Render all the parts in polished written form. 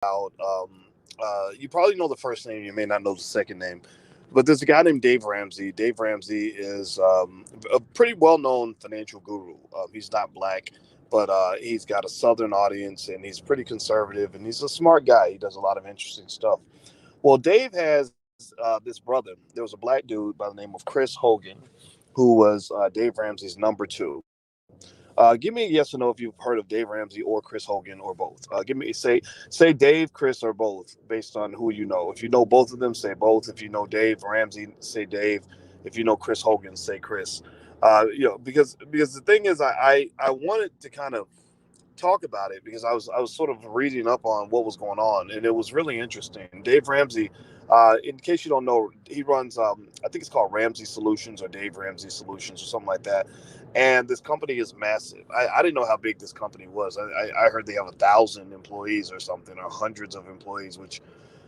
You probably know the first name. You may not know the second name, but there's a guy named Dave Ramsey. Dave Ramsey is a pretty well-known financial guru. He's not black, but he's got a Southern audience, and he's pretty conservative, and he's a smart guy. He does a lot of interesting stuff. Well, Dave has this brother. There was a black dude by the name of Chris Hogan, who was Dave Ramsey's number two. Give me a yes or no if you've heard of Dave Ramsey or Chris Hogan or both. Say Dave, Chris, or both based on who you know. If you know both of them, say both. If you know Dave Ramsey, say Dave. If you know Chris Hogan, say Chris. Because the thing is, I wanted to kind of talk about it because I was sort of reading up on what was going on, and it was really interesting. Dave Ramsey, in case you don't know, he runs I think it's called Ramsey Solutions or Dave Ramsey Solutions or something like that. And this company is massive. I didn't know how big this company was. I heard they have 1,000 employees or something, or hundreds of employees, which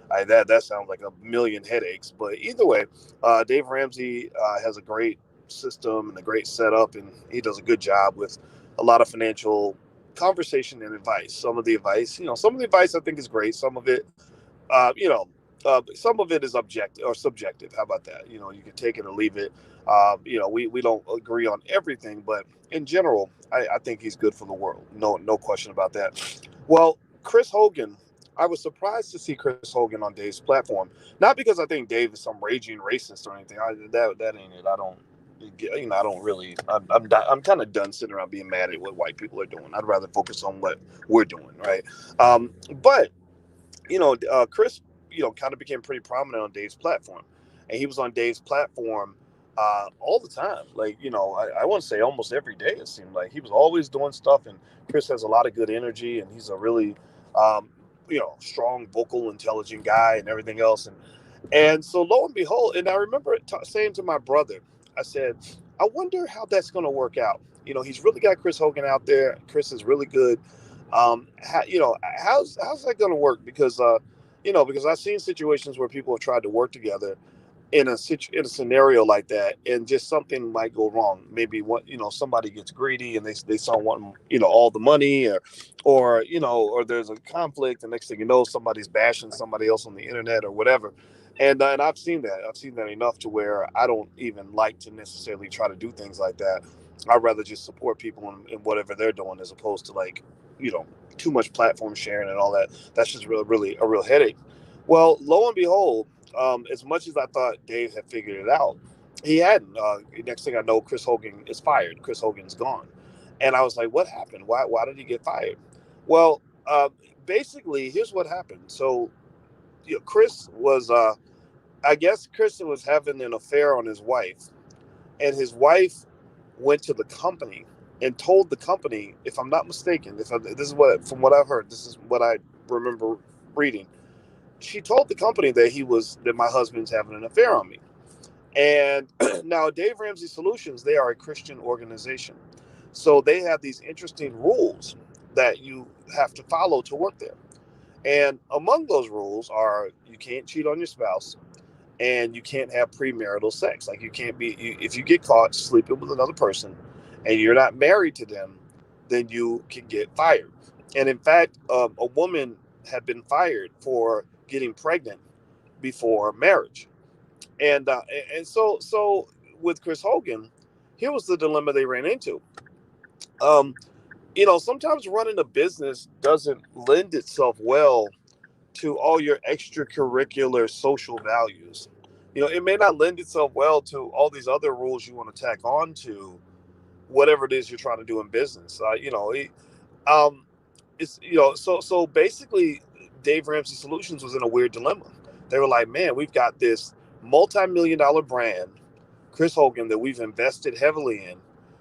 that sounds like a million headaches. But either way, Dave Ramsey has a great system and a great setup, and he does a good job with a lot of financial conversation and advice. Some of the advice I think is great. Some of it, some of it is objective or subjective. How about that? You can take it or leave it. We don't agree on everything, but in general, I think he's good for the world. No question about that. Well, Chris Hogan, I was surprised to see Chris Hogan on Dave's platform. Not because I think Dave is some raging racist or anything. That ain't it. I don't. I don't really. I'm kind of done sitting around being mad at what white people are doing. I'd rather focus on what we're doing, right? But Chris, kind of became pretty prominent on Dave's platform, and he was on Dave's platform all the time. Like, I want to say almost every day. It seemed like he was always doing stuff, and Chris has a lot of good energy, and he's a really, strong, vocal, intelligent guy, and everything else. And so lo and behold, and I remember saying to my brother, I said, I wonder how that's going to work out. He's really got Chris Hogan out there. Chris is really good. How's that going to work? Because I've seen situations where people have tried to work together in a scenario like that, and just something might go wrong. Maybe somebody gets greedy and they start wanting all the money, or there's a conflict. The next thing you know, somebody's bashing somebody else on the internet or whatever. And I've seen that. I've seen that enough to where I don't even like to necessarily try to do things like that. I'd rather just support people in whatever they're doing, as opposed to, like, you know too much platform sharing and all that. That's just really a real headache. Well, lo and behold, as much as I thought Dave had figured it out, he hadn't. Next thing I know, Chris Hogan is fired. Chris Hogan's gone, and I was like, "What happened? Why did he get fired?" Well, basically, here's what happened. So, Chris was, I guess, Chris was having an affair on his wife, and his wife went to the company and told the company, if I'm not mistaken, this is what, from what I've heard, this is what I remember reading. She told the company that my husband's having an affair on me. And now Dave Ramsey Solutions, they are a Christian organization. So they have these interesting rules that you have to follow to work there. And among those rules are, you can't cheat on your spouse, and you can't have premarital sex. Like, you can't if you get caught sleeping with another person and you're not married to them, then you can get fired. And in fact, a woman had been fired for getting pregnant before marriage. And so with Chris Hogan, here was the dilemma they ran into. Um, Sometimes running a business doesn't lend itself well to all your extracurricular social values. It may not lend itself well to all these other rules you want to tack on to whatever it is you're trying to do in business. Um, so basically, Dave Ramsey Solutions was in a weird dilemma. They were like, man, we've got this multi-million-dollar brand, Chris Hogan, that we've invested heavily in.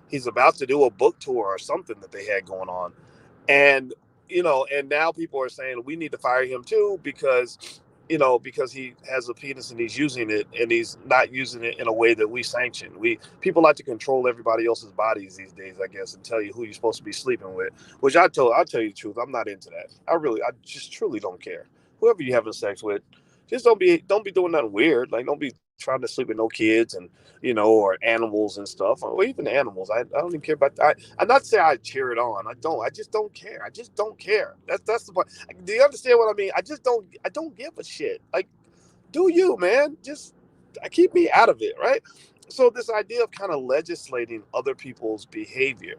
He's about to do a book tour or something that they had going on, and and now people are saying we need to fire him too, because he has a penis and he's using it, and he's not using it in a way that we sanction. People like to control everybody else's bodies these days, I guess, and tell you who you're supposed to be sleeping with. Which I'll tell you the truth, I'm not into that. I just truly don't care. Whoever you're having sex with, just don't be doing nothing weird. Like, don't be trying to sleep with no kids and or animals and stuff, or even animals. I don't even care about that. I'm not saying I cheer it on. I don't. I just don't care. I just don't care. That's the point. Do you understand what I mean? I just don't. I don't give a shit. Like, do you, man? Just keep me out of it, right? So this idea of kind of legislating other people's behavior,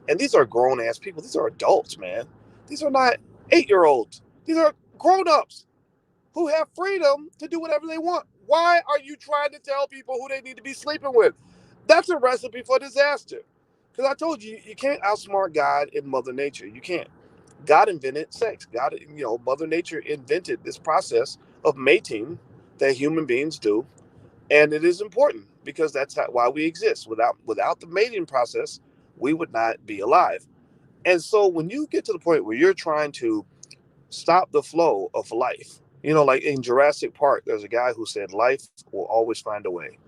and these are grown ass people. These are adults, man. These are not 8-year-olds. These are grown ups who have freedom to do whatever they want. Why are you trying to tell people who they need to be sleeping with? That's a recipe for disaster. Because I told you, you can't outsmart God and Mother Nature. You can't. God invented sex. God, Mother Nature invented this process of mating that human beings do, and it is important because that's why we exist. Without the mating process, we would not be alive. And so when you get to the point where you're trying to stop the flow of life, like in Jurassic Park, there's a guy who said, life will always find a way.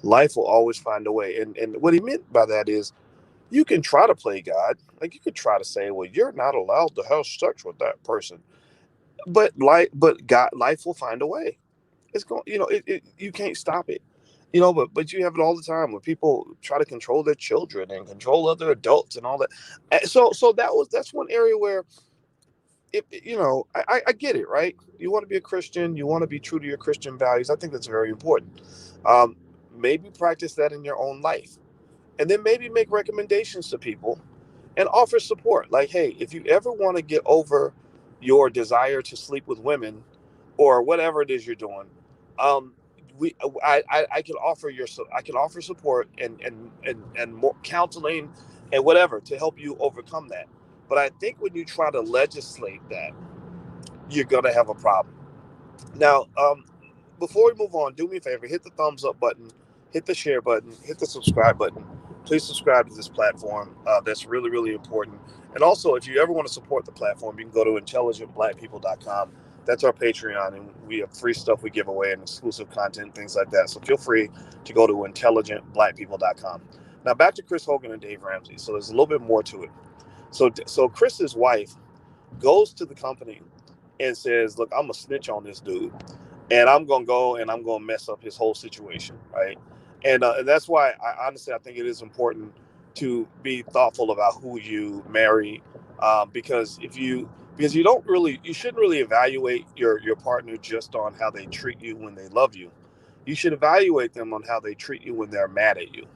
Life will always find a way. And what he meant by that is you can try to play God. Like you could try to say, well, you're not allowed to have sex with that person. But God, life will find a way. It's going, you can't stop it. But you have it all the time when people try to control their children and control other adults and all that. So that's one area where I get it, right? You want to be a Christian, you want to be true to your Christian values. I think that's very important. Um, Maybe practice that in your own life, and then maybe make recommendations to people and offer support. Like, hey, if you ever want to get over your desire to sleep with women or whatever it is you're doing, um, I can offer I can offer support and more counseling and whatever to help you overcome that. But I think when you try to legislate that, you're gonna have a problem. Now, before we move on, do me a favor, hit the thumbs up button, hit the share button, hit the subscribe button. Please subscribe to this platform. That's really, really important. And also, if you ever want to support the platform, you can go to intelligentblackpeople.com. That's our Patreon, and we have free stuff we give away and exclusive content, things like that. So feel free to go to intelligentblackpeople.com. Now, back to Chris Hogan and Dave Ramsey. So there's a little bit more to it. So Chris's wife goes to the company and says, look, I'm going to snitch on this dude, and I'm going to go and I'm going to mess up his whole situation, right? And that's why I think it is important to be thoughtful about who you marry, because you shouldn't really evaluate your partner just on how they treat you when they love you. You should evaluate them on how they treat you when they're mad at you.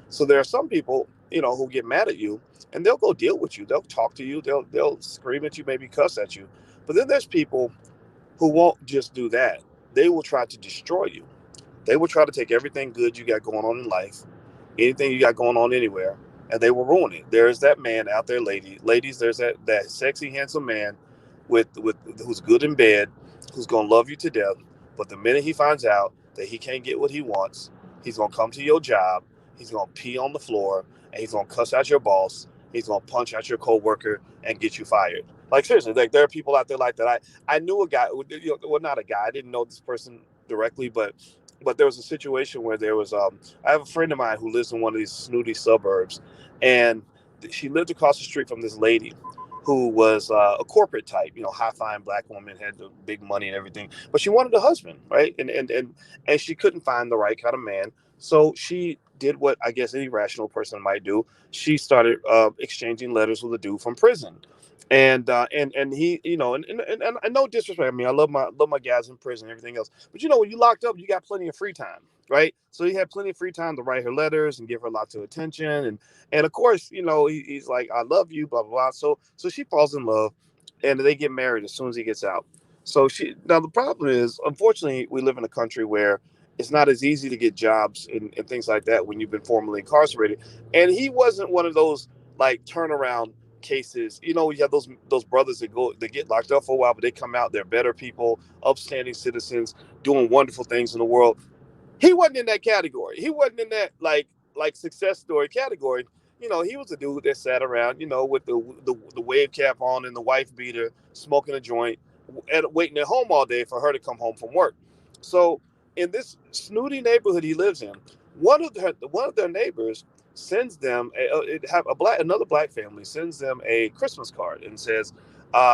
So there are some people, who get mad at you, and they'll go deal with you. They'll talk to you. They'll scream at you, maybe cuss at you. But then there's people who won't just do that. They will try to destroy you. They will try to take everything good you got going on in life, anything you got going on anywhere, and they will ruin it. There's that man out there, ladies. There's that sexy, handsome man with who's good in bed, who's gonna love you to death. But the minute he finds out that he can't get what he wants, he's gonna come to your job. He's gonna pee on the floor, and he's gonna cuss out your boss. He's gonna punch out your coworker and get you fired. Like seriously, like there are people out there like that. I knew a guy. Well, not a guy. I didn't know this person directly, but there was a situation where there was I have a friend of mine who lives in one of these snooty suburbs, and she lived across the street from this lady who was a corporate type, high flying black woman, had the big money and everything, but she wanted a husband, right? And she couldn't find the right kind of man, so she did what I guess any rational person might do. She started exchanging letters with a dude from prison. And he, and no disrespect. I mean, I love my guys in prison and everything else. But when you locked up, you got plenty of free time, right? So he had plenty of free time to write her letters and give her lots of attention. And of course, he's like, I love you, blah blah blah. So she falls in love, and they get married as soon as he gets out. Now the problem is, unfortunately, we live in a country where it's not as easy to get jobs and things like that when you've been formerly incarcerated. And he wasn't one of those like turnaround cases. You have those brothers that get locked up for a while, but they come out, they're better people, upstanding citizens, doing wonderful things in the world. He wasn't in that category. He wasn't in that like success story category. He was a dude that sat around, with the wave cap on and the wife beater, smoking a joint, and waiting at home all day for her to come home from work. So in this snooty neighborhood he lives in, one of their neighbors sends them another black family sends them a Christmas card and says,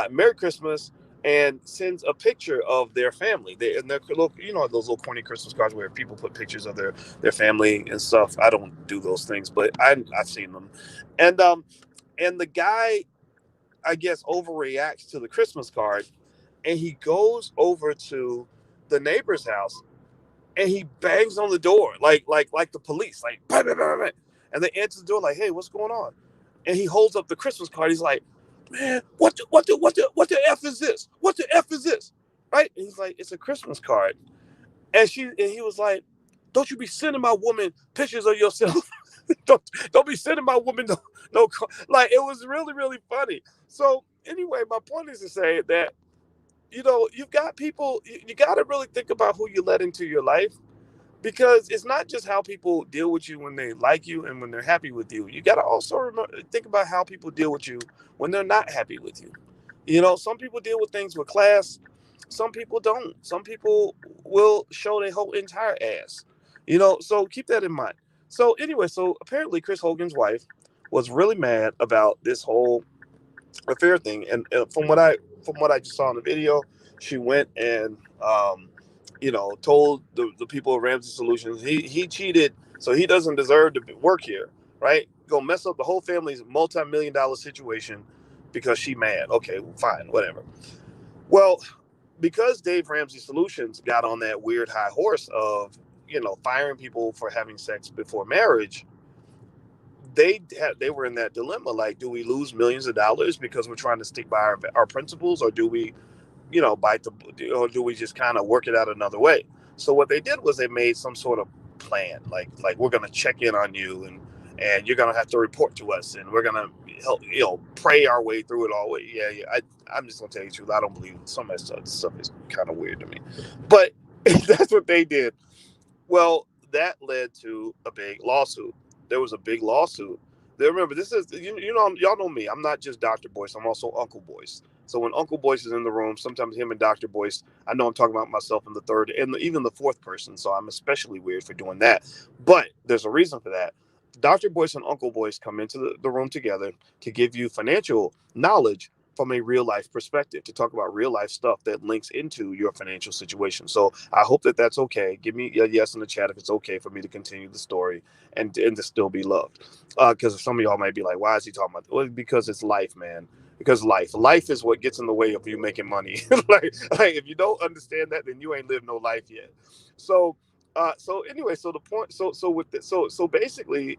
"Merry Christmas." and sends a picture of their family. And they're little, those little corny Christmas cards where people put pictures of their family and stuff. I don't do those things, but I've seen them, and and the guy, I guess, overreacts to the Christmas card, and he goes over to the neighbor's house and he bangs on the door like the police, like bang, bang, bang, bang. And they answer the door like, "Hey, what's going on?" And he holds up the Christmas card. He's like, "Man, what the f is this? What the f is this?" Right? And he's like, "It's a Christmas card." And he was like, "Don't you be sending my woman pictures of yourself? don't be sending my woman no like." It was really really funny. So anyway, my point is to say that you've got people. You got to really think about who you let into your life, because it's not just how people deal with you when they like you and when they're happy with you. You got to also think about how people deal with you when they're not happy with you. Some people deal with things with class, some people don't. Some people will show their whole entire ass. So keep that in mind. So anyway, so apparently Chris Hogan's wife was really mad about this whole affair thing, and from what I just saw in the video, she went and told the people of Ramsey Solutions he cheated, so he doesn't deserve to work here, right? Go mess up the whole family's multi-million-dollar situation because she mad. Okay, fine, whatever. Well, because Dave Ramsey Solutions got on that weird high horse of firing people for having sex before marriage, they were in that dilemma, like, do we lose millions of dollars because we're trying to stick by our principles, or do we bite the, or do we just kind of work it out another way? So what they did was they made some sort of plan, like we're going to check in on you, and you're going to have to report to us, and we're going to help pray our way through it all. Yeah, I'm just going to tell you the truth, I don't believe some of that stuff is kind of weird to me, but that's what they did. Well, that led to a big lawsuit. There was a big lawsuit. Remember, this is y'all know me. I'm not just Dr. Boyce. I'm also Uncle Boyce. So when Uncle Boyce is in the room, sometimes him and Dr. Boyce, I know I'm talking about myself in the third and even the fourth person. So I'm especially weird for doing that. But there's a reason for that. Dr. Boyce and Uncle Boyce come into the room together to give you financial knowledge from a real life perspective, to talk about real life stuff that links into your financial situation. So I hope that that's okay. Give me a yes in the chat if it's okay for me to continue the story and to still be loved. Because some of y'all might be like, why is he talking about that? Well, because it's life, man. Because life is what gets in the way of you making money. like if you don't understand that, then you ain't lived no life yet. So so anyway, so the point, so with this, so basically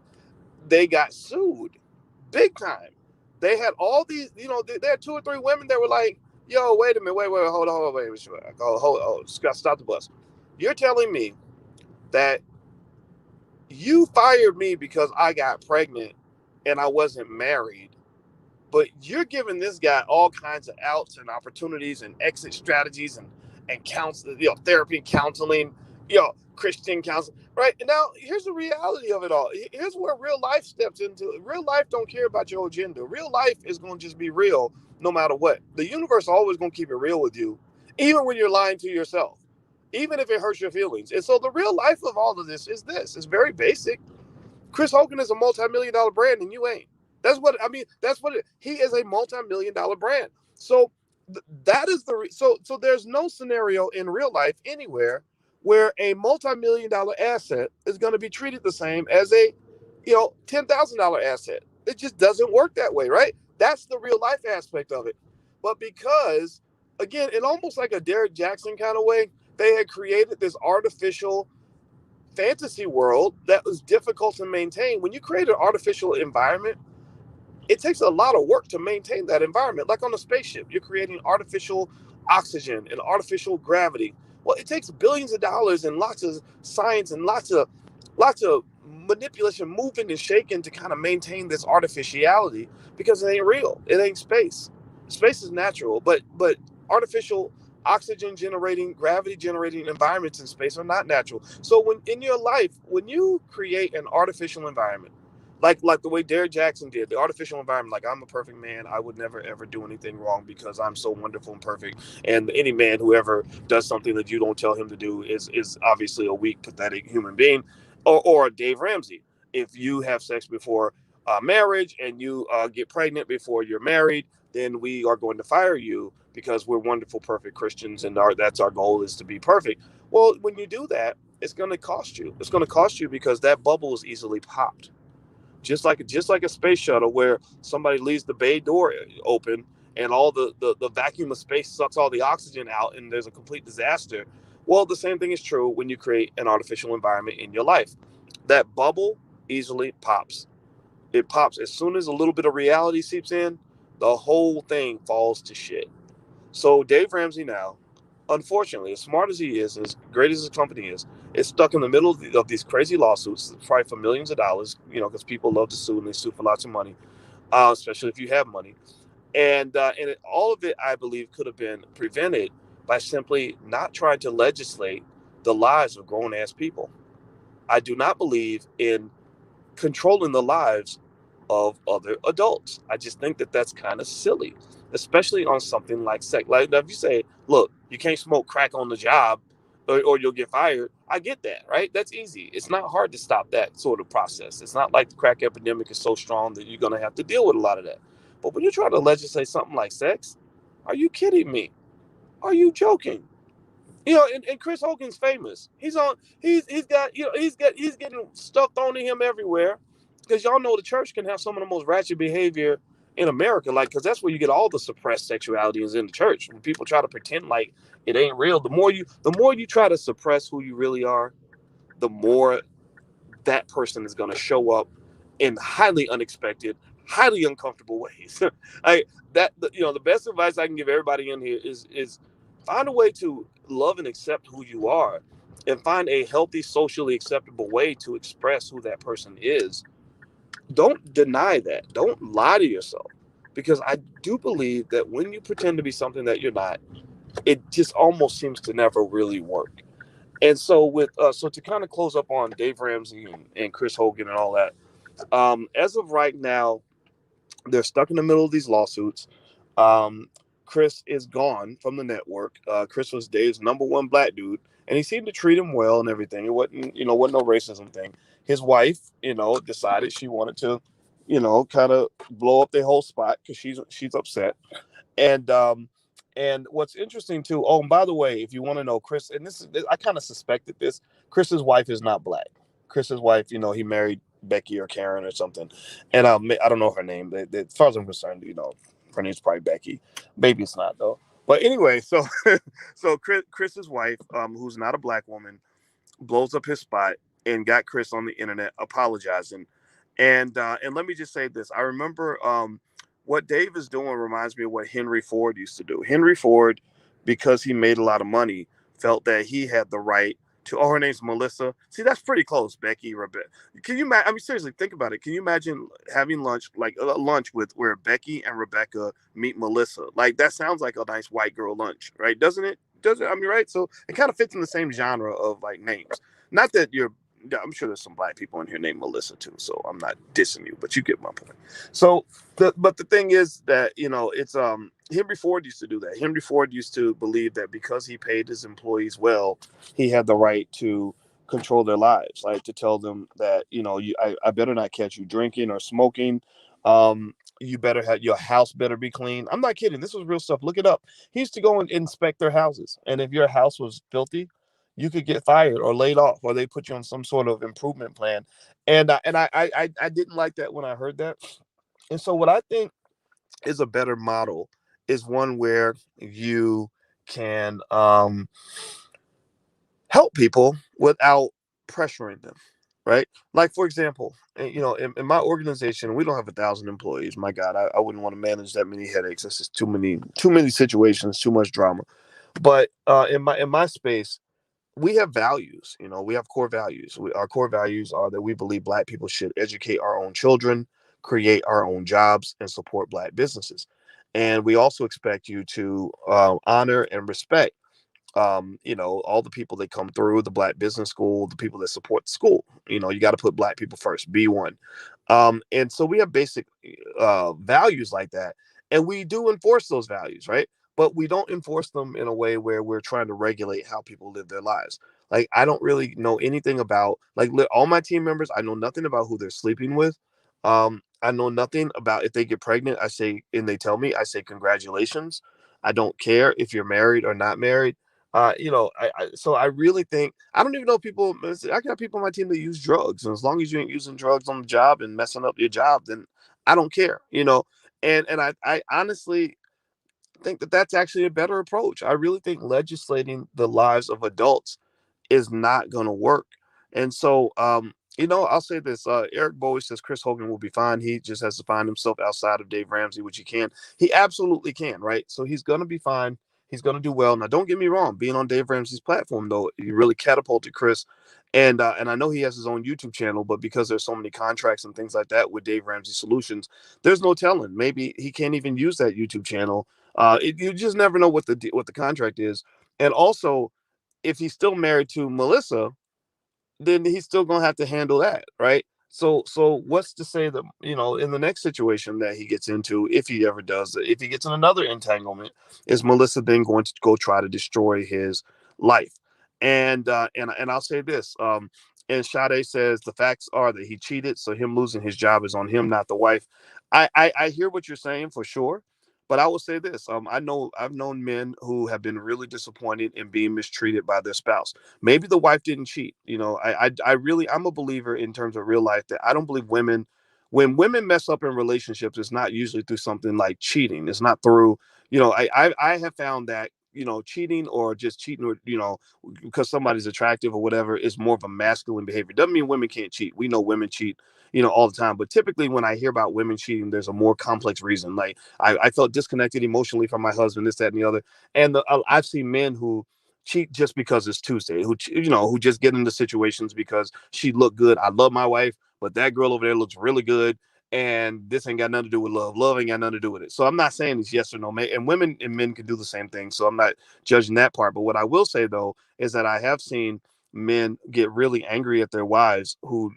they got sued big time. They had all these, they had two or three women that were like, "Yo, wait a minute, wait, hold, wait, stop the bus. You're telling me that you fired me because I got pregnant and I wasn't married, but you're giving this guy all kinds of outs and opportunities and exit strategies and counsel, therapy and counseling, Christian counseling, right?" And now here's the reality of it all. Here's where real life steps into it. Real life don't care about your agenda. Real life is going to just be real no matter what. The universe always going to keep it real with you, even when you're lying to yourself, even if it hurts your feelings. And so the real life of all of this is this. It's very basic. Chris Hogan is a multi-million-dollar brand, and you ain't. That's what I mean. That's what he is, a multi-million-dollar brand. So that is so there's no scenario in real life anywhere where a multi-million-dollar asset is going to be treated the same as a $10,000 asset. It just doesn't work that way, right? That's the real life aspect of it. But because, again, in almost like a Derek Jackson kind of way, they had created this artificial fantasy world that was difficult to maintain. When you create an artificial environment, it takes a lot of work to maintain that environment. Like on a spaceship, you're creating artificial oxygen and artificial gravity. Well, it takes billions of dollars and lots of science and lots of manipulation, moving and shaking to kind of maintain this artificiality, because it ain't real. It ain't space. Space is natural, but artificial oxygen generating, gravity generating environments in space are not natural. So when in your life, when you create an artificial environment, like the way Derek Jackson did, the artificial environment, like, I'm a perfect man, I would never ever do anything wrong because I'm so wonderful and perfect. And any man who ever does something that you don't tell him to do is obviously a weak, pathetic human being. Or Dave Ramsey, if you have sex before marriage and you get pregnant before you're married, then we are going to fire you because we're wonderful, perfect Christians, and that's our goal, is to be perfect. Well, when you do that, it's going to cost you. It's going to cost you because that bubble is easily popped, just like a space shuttle where somebody leaves the bay door open and all the vacuum of space sucks all the oxygen out and there's a complete disaster. Well, the same thing is true when you create an artificial environment in your life. That bubble easily pops. It pops as soon as a little bit of reality seeps in. The whole thing falls to shit. So Dave Ramsey now, unfortunately, as smart as he is, and as great as his company is stuck in the middle of these crazy lawsuits, probably for millions of dollars. Because people love to sue and they sue for lots of money, especially if you have money. And all of it, I believe, could have been prevented by simply not trying to legislate the lives of grown ass people. I do not believe in controlling the lives of other adults. I just think that that's kind of silly, especially on something like sex. Like if you say, look, you can't smoke crack on the job or you'll get fired. I get that, right? That's easy. It's not hard to stop that sort of process. It's not like the crack epidemic is so strong that you're going to have to deal with a lot of that. But when you try to legislate something like sex, are you kidding me? Are you joking? And Chris Hogan's famous. He's got he's getting stuff thrown at him everywhere, because y'all know the church can have some of the most ratchet behavior in America. Like, because that's where you get all the suppressed sexuality is in the church. When people try to pretend like it ain't real, the more you try to suppress who you really are, the more that person is going to show up in highly unexpected, highly uncomfortable ways. I that the best advice I can give everybody in here is find a way to love and accept who you are, and find a healthy, socially acceptable way to express who that person is. Don't deny that. Don't lie to yourself, because I do believe that when you pretend to be something that you're not, it just almost seems to never really work. And so so to kind of close up on Dave Ramsey and Chris Hogan and all that, as of right now, they're stuck in the middle of these lawsuits. Um, Chris is gone from the network. Chris was Dave's number one black dude, and he seemed to treat him well and everything. It wasn't no racism thing. His wife, decided she wanted to, kind of blow up their whole spot because she's upset. And what's interesting too. Oh, and by the way, if you want to know, Chris, and I kind of suspected this. Chris's wife is not black. Chris's wife, he married Becky or Karen or something, and I don't know her name. But as far as I'm concerned, her name's probably Becky. Maybe it's not though. But anyway, so so Chris's wife, who's not a black woman, blows up his spot and got Chris on the internet apologizing. And let me just say this: I remember what Dave is doing reminds me of what Henry Ford used to do. Henry Ford, because he made a lot of money, felt that he had the right to. Oh, her name's Melissa. See, that's pretty close. Becky, Rebecca. Can you imagine? I mean, seriously, think about it. Can you imagine having lunch, like a lunch with where Becky and Rebecca meet Melissa? Like, that sounds like a nice white girl lunch, right? Doesn't it? Does it? I mean, right? So it kind of fits in the same genre of like names. Not that you're. Yeah, I'm sure there's some black people in here named Melissa too, so I'm not dissing you, but you get my point. So, but the thing is that it's Henry Ford used to do that. Henry Ford used to believe that because he paid his employees well, he had the right to control their lives, like to tell them that I better not catch you drinking or smoking. You better have your house better be clean. I'm not kidding. This was real stuff. Look it up. He used to go and inspect their houses, and if your house was filthy, you could get fired or laid off, or they put you on some sort of improvement plan. And I didn't like that when I heard that. And so what I think is a better model is one where you can help people without pressuring them, right? Like, for example, in my organization, we don't have 1,000 employees. My God, I wouldn't want to manage that many headaches. That's just too many situations, too much drama. But in my space, we have values. We have core values. Our core values are that we believe black people should educate our own children, create our own jobs, and support black businesses. And we also expect you to honor and respect all the people that come through the black business school, the people that support the school. You got to put black people first, be one. And so we have basic values like that, and we do enforce those values, right? But we don't enforce them in a way where we're trying to regulate how people live their lives. Like, I don't really know anything about, like, all my team members. I know nothing about who they're sleeping with. I know nothing about if they get pregnant. I say, and they tell me, I say congratulations. I don't care if you're married or not married. So I really think I don't even know people. I got people on my team that use drugs, and as long as you ain't using drugs on the job and messing up your job, then I don't care. And I honestly think that that's actually a better approach. I really think legislating the lives of adults is not going to work. And so, I'll say this. Eric Bowie says Chris Hogan will be fine. He just has to find himself outside of Dave Ramsey, which he can. He absolutely can, right? So he's going to be fine. He's going to do well. Now, don't get me wrong. Being on Dave Ramsey's platform, though, he really catapulted Chris. And I know he has his own YouTube channel, but because there's so many contracts and things like that with Dave Ramsey Solutions, there's no telling. Maybe he can't even use that YouTube channel. You just never know what the contract is. And also, if he's still married to Melissa, then he's still gonna have to handle that, right? So what's to say that in the next situation that he gets into, if he ever does, if he gets in another entanglement, is Melissa then going to go try to destroy his life? And I'll say this. And Sade says the facts are that he cheated, so him losing his job is on him, not the wife. I hear what you're saying for sure, but I will say this. I've known men who have been really disappointed in being mistreated by their spouse. Maybe the wife didn't cheat. I'm a believer in terms of real life that I don't believe when women mess up in relationships, it's not usually through something like cheating. It's not through, I have found that, cheating or just cheating or, because somebody's attractive or whatever is more of a masculine behavior. Doesn't mean women can't cheat. We know women cheat, all the time. But typically when I hear about women cheating, there's a more complex reason. Like I felt disconnected emotionally from my husband, this, that, and the other. And I've seen men who cheat just because it's Tuesday, who just get into situations because she looked good. I love my wife, but that girl over there looks really good. And this ain't got nothing to do with love. Love ain't got nothing to do with it. So I'm not saying it's yes or no. And women and men can do the same thing. So I'm not judging that part. But what I will say, though, is that I have seen men get really angry at their wives who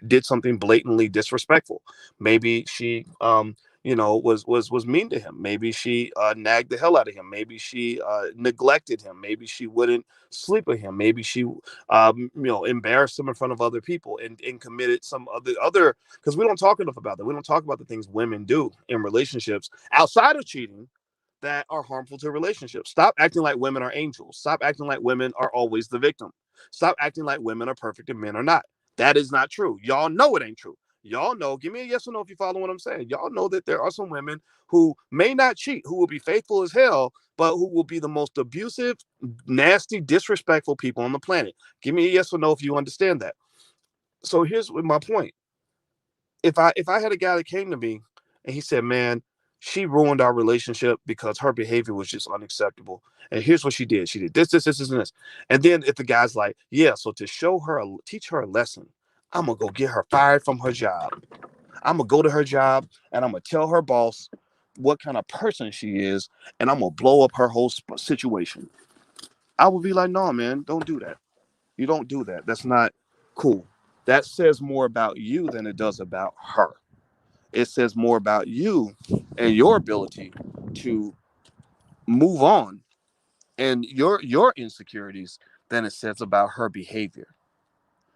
did something blatantly disrespectful. Maybe she was mean to him. Maybe she nagged the hell out of him. Maybe she neglected him. Maybe she wouldn't sleep with him. Maybe she embarrassed him in front of other people and committed some other because we don't talk enough about that. We don't talk about the things women do in relationships outside of cheating that are harmful to relationships. Stop acting like women are angels. Stop acting like women are always the victim. Stop acting like women are perfect and men are not. That is not true. Y'all know it ain't true. Y'all know, give me a yes or no if you follow what I'm saying. Y'all know that there are some women who may not cheat, who will be faithful as hell, but who will be the most abusive, nasty, disrespectful people on the planet. Give me a yes or no if you understand that. So here's my point. If I had a guy that came to me and he said, "Man, she ruined our relationship because her behavior was just unacceptable. And here's what she did. She did this, and this." And then if the guy's like, "Yeah, so to teach her a lesson, I'm gonna go get her fired from her job. I'm gonna go to her job and I'm gonna tell her boss what kind of person she is, and I'm gonna blow up her whole situation." I would be like, "No, man, don't do that. You don't do that. That's not cool. That says more about you than it does about her. It says more about you and your ability to move on and your insecurities than it says about her behavior."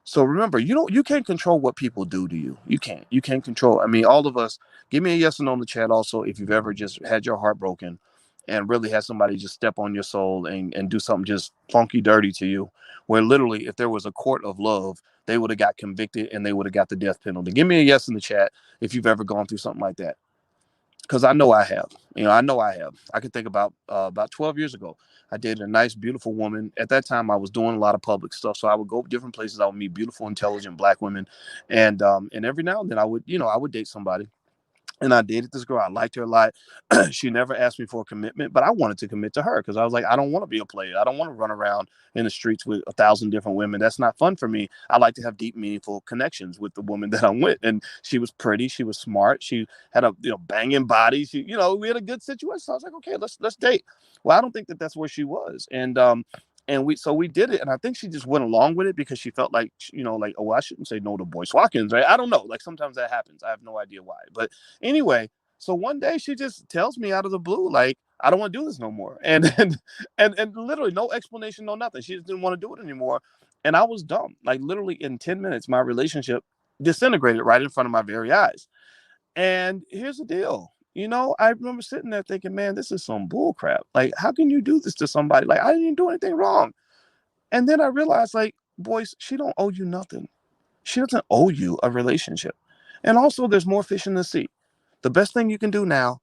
So remember, you can't control what people do to you. You can't control. I mean, all of us. Give me a yes and no in the chat. Also, if you've ever just had your heart broken, and really had somebody just step on your soul and do something just funky dirty to you, where literally, if there was a court of love, they would have got convicted and they would have got the death penalty. Give me a yes in the chat if you've ever gone through something like that. Because I know I have. I know I have. I can think about 12 years ago. I dated a nice, beautiful woman. At that time, I was doing a lot of public stuff, so I would go different places. I would meet beautiful, intelligent Black women, and every now and then I would date somebody. And I dated this girl. I liked her a lot. She never asked me for a commitment, but I wanted to commit to her because I was like, I don't want to be a player. I don't want to run around in the streets with 1,000 different women. That's not fun for me. I like to have deep, meaningful connections with the woman that I'm with. And she was pretty. She was smart. She had a banging body. We had a good situation. So I was like, okay, let's date. Well, I don't think that that's where she was. And we did it, and I think she just went along with it because she felt like like, oh, I shouldn't say no to Boyce Watkins, right? I don't know, like sometimes that happens. I have no idea why, but anyway, so one day she just tells me out of the blue, like, I don't want to do this no more, and literally no explanation, no nothing. She just didn't want to do it anymore, and I was dumb. Like literally in 10 minutes, my relationship disintegrated right in front of my very eyes. And here's the deal. You know, I remember sitting there thinking, man, this is some bull crap. Like, how can you do this to somebody? Like, I didn't do anything wrong. And then I realized, like, boys, she don't owe you nothing. She doesn't owe you a relationship. And also, there's more fish in the sea. The best thing you can do now,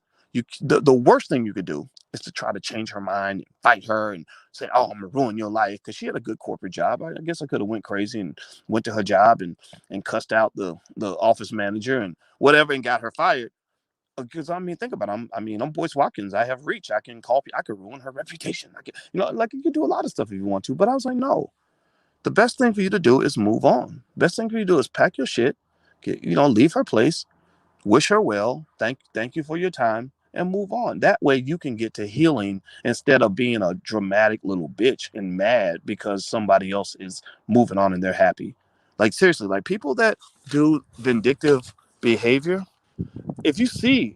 the worst thing you could do is to try to change her mind, fight her, and say, "Oh, I'm gonna ruin your life," because she had a good corporate job. I guess I could have went crazy and went to her job and cussed out the office manager and whatever and got her fired. Because I mean, think about it. I'm Boyce Watkins. I have reach. I can call. I could ruin her reputation. I can, like you could do a lot of stuff if you want to. But I was like, no. The best thing for you to do is move on. Best thing for you to do is pack your shit, leave her place, wish her well, thank you for your time, and move on. That way you can get to healing instead of being a dramatic little bitch and mad because somebody else is moving on and they're happy. Like seriously, like people that do vindictive behavior, if you see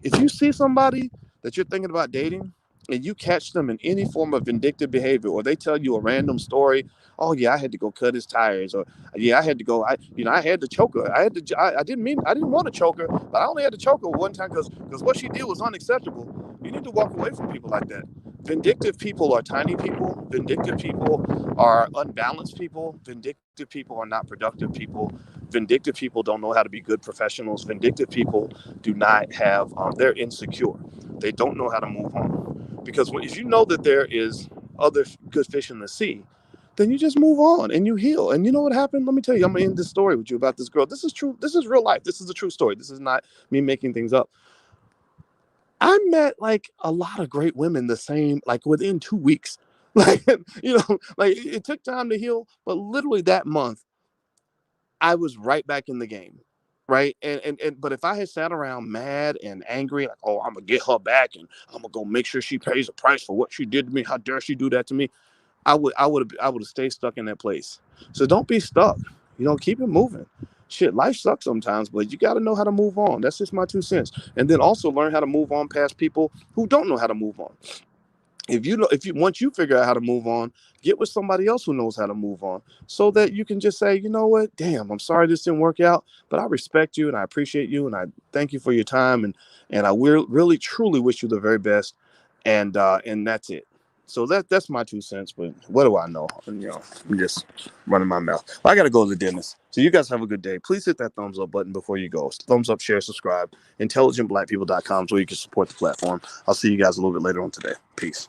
somebody that you're thinking about dating and you catch them in any form of vindictive behavior, or they tell you a random story, oh yeah, I had to go cut his tires, or yeah, I had to go, I had to choke her, I didn't want to choke her, but I only had to choke her one time because what she did was unacceptable. You need to walk away from people like that. Vindictive people are tiny people. Vindictive people are unbalanced people. Vindictive people are not productive people. Vindictive people don't know how to be good professionals. Vindictive people do not have, they're insecure. They don't know how to move on. Because if you know that there is other good fish in the sea, then you just move on and you heal. And you know what happened? Let me tell you, I'm going to end this story with you about this girl. This is true. This is real life. This is a true story. This is not me making things up. I met like a lot of great women the same, like within 2 weeks. Like, like it took time to heal, but literally that month, I was right back in the game. Right. And but if I had sat around mad and angry, like, oh, I'm gonna get her back and I'm gonna go make sure she pays the price for what she did to me. How dare she do that to me? I would have stayed stuck in that place. So don't be stuck. Keep it moving. Shit, life sucks sometimes, but you got to know how to move on. That's just my 2 cents. And then also learn how to move on past people who don't know how to move on. If you once you figure out how to move on, get with somebody else who knows how to move on, so that you can just say, you know what, damn, I'm sorry this didn't work out, but I respect you and I appreciate you and I thank you for your time, and I will really truly wish you the very best, and that's it. So that's my 2 cents. But what do I know? I'm just running my mouth. I got to go to the dentist. So you guys have a good day. Please hit that thumbs up button before you go. Thumbs up, share, subscribe. IntelligentBlackPeople.com is where you can support the platform. I'll see you guys a little bit later on today. Peace.